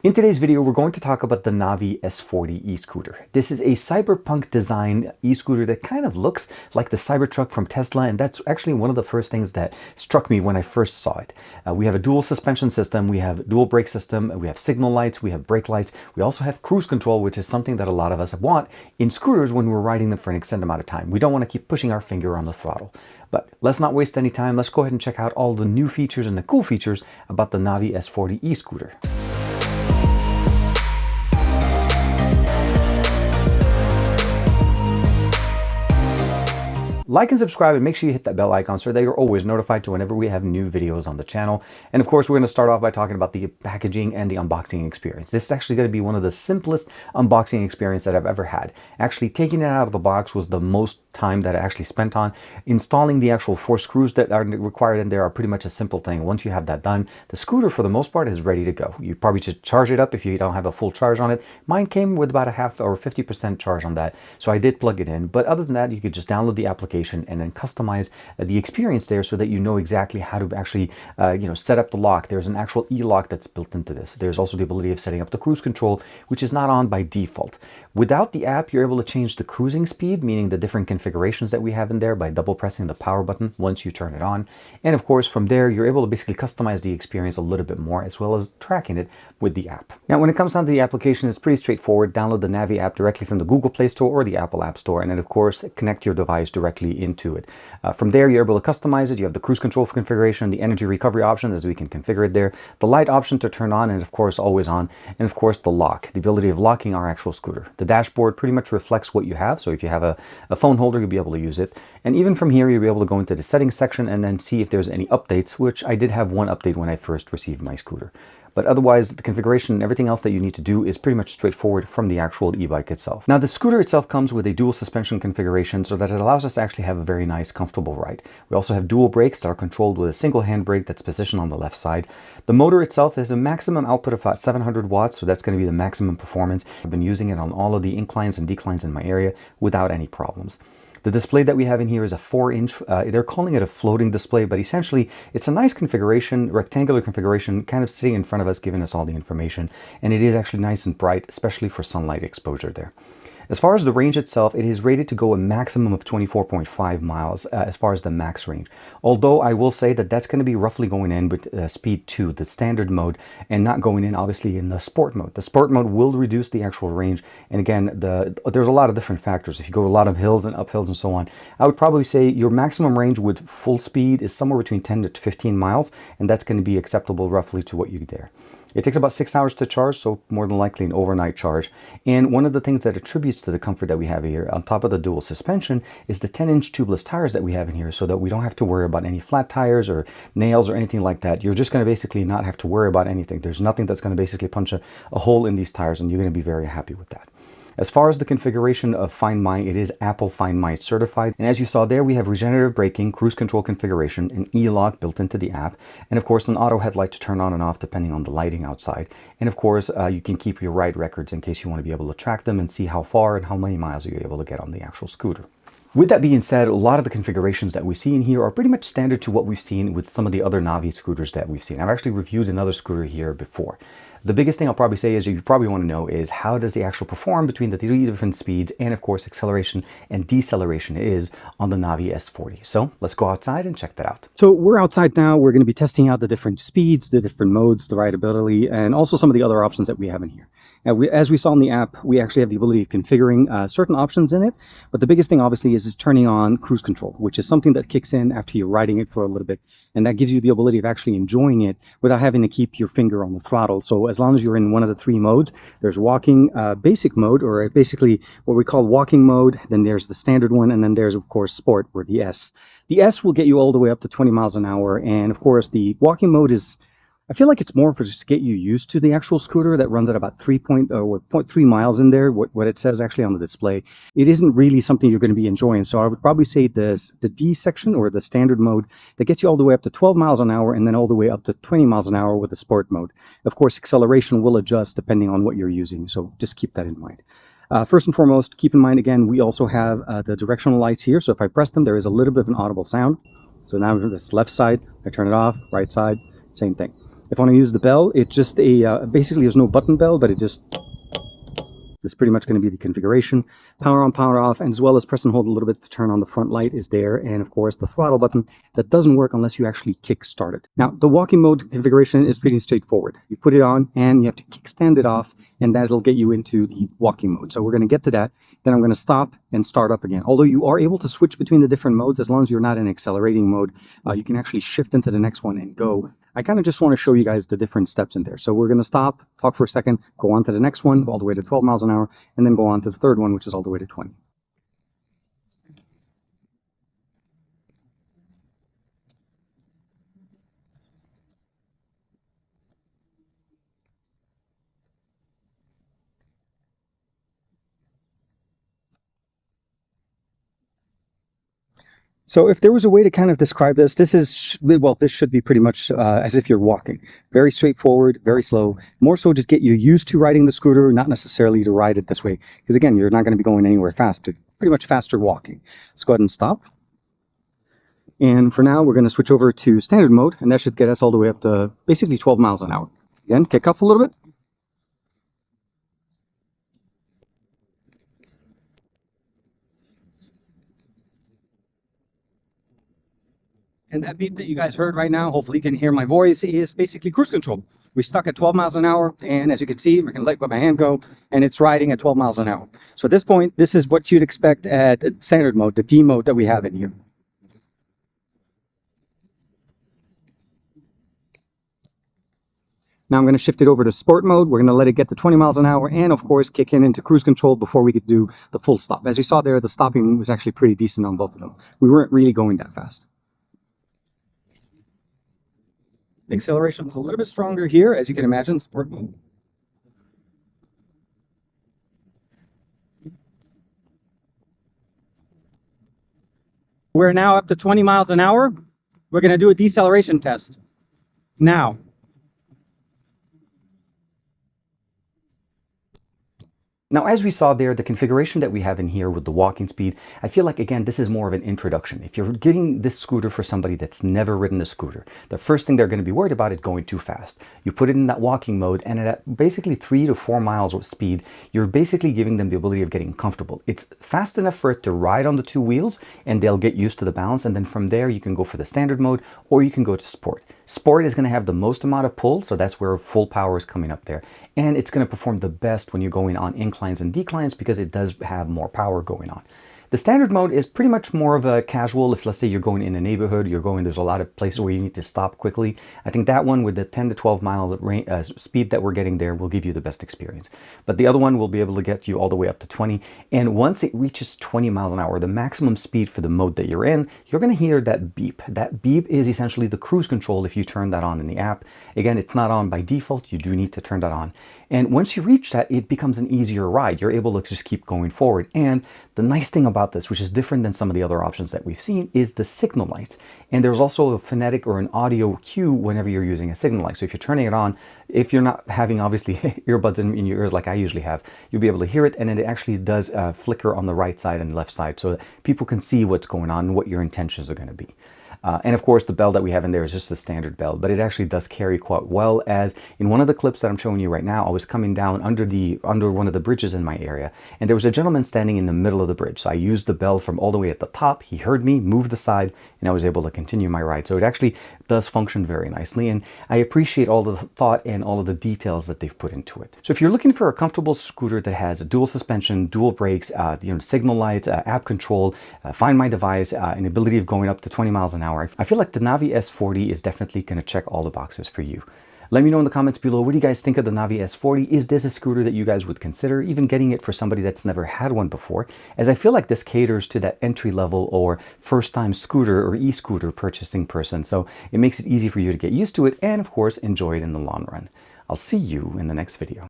In today's video, we're going to talk about the NAVEE S40 e-scooter. This is a cyberpunk design e-scooter that kind of looks like the Cybertruck from Tesla, and that's actually one of the first things that struck me when I first saw it. We have a dual suspension system, we have dual brake system, we have signal lights, we have brake lights, we also have cruise control, which is something that a lot of us want in scooters when we're riding them for an extended amount of time. We don't want to keep pushing our finger on the throttle. But let's not waste any time. Let's go ahead and check out all the new features and the cool features about the NAVEE S40 e-scooter. Like and subscribe, and make sure you hit that bell icon so that you're always notified to whenever we have new videos on the channel. And of course, we're going to start off by talking about the packaging and the unboxing experience. This is actually going to be one of the simplest unboxing experiences that I've ever had. Actually, taking it out of the box was the most time that I actually spent on. Installing the actual 4 screws that are required in there are pretty much a simple thing. Once you have that done, the scooter for the most part is ready to go. You probably should charge it up if you don't have a full charge on it. Mine came with about a half or 50% charge on that, so I did plug it in. But other than that, you could just download the application and then customize the experience there so that you know exactly how to actually set up the lock. There's an actual e-lock that's built into this. There's also the ability of setting up the cruise control, which is not on by default. Without the app, you're able to change the cruising speed, meaning the different configurations that we have in there, by double pressing the power button once you turn it on. And of course, from there, you're able to basically customize the experience a little bit more, as well as tracking it with the app. Now, when it comes down to the application, it's pretty straightforward. Download the NAVEE app directly from the Google Play Store or the Apple App Store, and then of course, connect your device directly into it. From there, you're able to customize it. You have the cruise control configuration, the energy recovery option, as we can configure it there, the light option to turn on, and of course, always on, and of course, the lock, the ability of locking our actual scooter. The dashboard pretty much reflects what you have. So if you have a phone holder, you'll be able to use it. And even from here, you'll be able to go into the settings section and then see if there's any updates, which I did have one update when I first received my scooter. But otherwise, the configuration and everything else that you need to do is pretty much straightforward from the actual e-bike itself. Now, the scooter itself comes with a dual suspension configuration so that it allows us to actually have a very nice, comfortable ride. We also have dual brakes that are controlled with a single handbrake that's positioned on the left side. The motor itself has a maximum output of about 700 watts, so that's going to be the maximum performance. I've been using it on all of the inclines and declines in my area without any problems. The display that we have in here is a 4-inch, they're calling it a floating display, but essentially it's a nice configuration, rectangular configuration, kind of sitting in front of us, giving us all the information. And it is actually nice and bright, especially for sunlight exposure there. As far as the range itself, it is rated to go a maximum of 24.5 miles as far as the max range. Although I will say that that's going to be roughly going in with speed 2, the standard mode, and not going in obviously in the sport mode. The sport mode will reduce the actual range. And again, there's a lot of different factors. If you go a lot of hills and uphills and so on, I would probably say your maximum range with full speed is somewhere between 10 to 15 miles, and that's going to be acceptable roughly to what you get there. It takes about 6 hours to charge, so more than likely an overnight charge. And one of the things that attributes to the comfort that we have here, on top of the dual suspension, is the 10-inch tubeless tires that we have in here, so that we don't have to worry about any flat tires or nails or anything like that. You're just going to basically not have to worry about anything. There's nothing that's going to basically punch a hole in these tires, and you're going to be very happy with that. As far as the configuration of Find My, it is Apple Find My certified. And as you saw there, we have regenerative braking, cruise control configuration, an e-lock built into the app, and of course an auto headlight to turn on and off depending on the lighting outside. And of course, you can keep your ride records in case you want to be able to track them and see how far and how many miles you're able to get on the actual scooter. With that being said, a lot of the configurations that we see in here are pretty much standard to what we've seen with some of the other NAVEE scooters that we've seen. I've actually reviewed another scooter here before. The biggest thing I'll probably say is you probably want to know is how does the actual perform between the 3 different speeds, and of course acceleration and deceleration is on the NAVEE S40. So let's go outside and check that out. So we're outside now. We're going to be testing out the different speeds, the different modes, the rideability, and also some of the other options that we have in here. Now, as we saw in the app, we actually have the ability of configuring certain options in it, but the biggest thing obviously is turning on cruise control, which is something that kicks in after you're riding it for a little bit, and that gives you the ability of actually enjoying it without having to keep your finger on the throttle. So as long as you're in one of the 3 modes, there's walking, basic mode, or basically what we call walking mode, then there's the standard one, and then there's of course sport, or the S. The S will get you all the way up to 20 miles an hour, and of course the walking mode is, I feel like it's more for just to get you used to the actual scooter that runs at about 0.3 miles in there, what it says actually on the display. It isn't really something you're going to be enjoying. So I would probably say the D section, or the standard mode, that gets you all the way up to 12 miles an hour and then all the way up to 20 miles an hour with the sport mode. Of course, acceleration will adjust depending on what you're using. So just keep that in mind. First and foremost, keep in mind, again, we also have the directional lights here. So if I press them, there is a little bit of an audible sound. So now this left side, I turn it off, right side, same thing. If I want to use the bell, it's just a, basically there's no button bell, but it just, it's pretty much going to be the configuration. Power on, power off, and as well as press and hold a little bit to turn on the front light is there. And of course the throttle button, that doesn't work unless you actually kick start it. Now the walking mode configuration is pretty straightforward. You put it on and you have to kickstand it off, and that'll get you into the walking mode. So we're going to get to that. Then I'm going to stop and start up again. Although you are able to switch between the different modes, as long as you're not in accelerating mode, you can actually shift into the next one and go. I kind of just want to show you guys the different steps in there. So we're going to stop, talk for a second, go on to the next one, all the way to 12 miles an hour, and then go on to the third one, which is all the way to 20. So if there was a way to kind of describe this, this is, well, this should be pretty much as if you're walking. Very straightforward, very slow, more so to get you used to riding the scooter, not necessarily to ride it this way. Because again, you're not going to be going anywhere fast, pretty much faster walking. Let's go ahead and stop. And for now, we're going to switch over to standard mode, and that should get us all the way up to basically 12 miles an hour. Again, kick up a little bit. And that beep that you guys heard right now, hopefully you can hear my voice, is basically cruise control. We stuck at 12 miles an hour, and as you can see, I can let my hand go, and it's riding at 12 miles an hour. So at this point, this is what you'd expect at standard mode, the D mode that we have in here. Now I'm going to shift it over to sport mode. We're going to let it get to 20 miles an hour and of course kick into cruise control before we could do the full stop. As you saw there, the stopping was actually pretty decent on both of them. We weren't really going that fast. The acceleration is a little bit stronger here, as you can imagine, sport mode. We're now up to 20 miles an hour. We're going to do a deceleration test now. Now, as we saw there, the configuration that we have in here with the walking speed, I feel like, again, this is more of an introduction. If you're getting this scooter for somebody that's never ridden a scooter, the first thing they're going to be worried about is going too fast. You put it in that walking mode, and at basically 3 to 4 miles of speed, you're basically giving them the ability of getting comfortable. It's fast enough for it to ride on the two wheels, and they'll get used to the balance, and then from there, you can go for the standard mode, or you can go to sport. Sport is going to have the most amount of pull, so that's where full power is coming up there. And it's going to perform the best when you're going on inclines and declines because it does have more power going on. The standard mode is pretty much more of a casual. If let's say you're going in a neighborhood, there's a lot of places where you need to stop quickly. I think that one with the 10 to 12 mile range, speed that we're getting there will give you the best experience. But the other one will be able to get you all the way up to 20. And once it reaches 20 miles an hour, the maximum speed for the mode that you're in, you're going to hear that beep. That beep is essentially the cruise control if you turn that on in the app. Again, it's not on by default. You do need to turn that on. And once you reach that, it becomes an easier ride. You're able to just keep going forward. And the nice thing about this, which is different than some of the other options that we've seen, is the signal lights. And there's also a phonetic or an audio cue whenever you're using a signal light. So if you're turning it on, if you're not having obviously earbuds in your ears like I usually have, you'll be able to hear it, and then it actually does flicker on the right side and left side so that people can see what's going on and what your intentions are going to be. And of course, the bell that we have in there is just the standard bell, but it actually does carry quite well. As in one of the clips that I'm showing you right now, I was coming down under one of the bridges in my area, and there was a gentleman standing in the middle of the bridge. So I used the bell from all the way at the top. He heard me, moved aside, and I was able to continue my ride. So it actually does function very nicely, and I appreciate all the thought and all of the details that they've put into it. So if you're looking for a comfortable scooter that has a dual suspension, dual brakes, signal lights, app control, find my device, an ability of going up to 20 miles an hour, I feel like the NAVEE S40 is definitely going to check all the boxes for you. Let me know in the comments below, what do you guys think of the NAVEE S40? Is this a scooter that you guys would consider even getting it for somebody that's never had one before? As I feel like this caters to that entry level or first time scooter or e-scooter purchasing person. So it makes it easy for you to get used to it and of course enjoy it in the long run. I'll see you in the next video.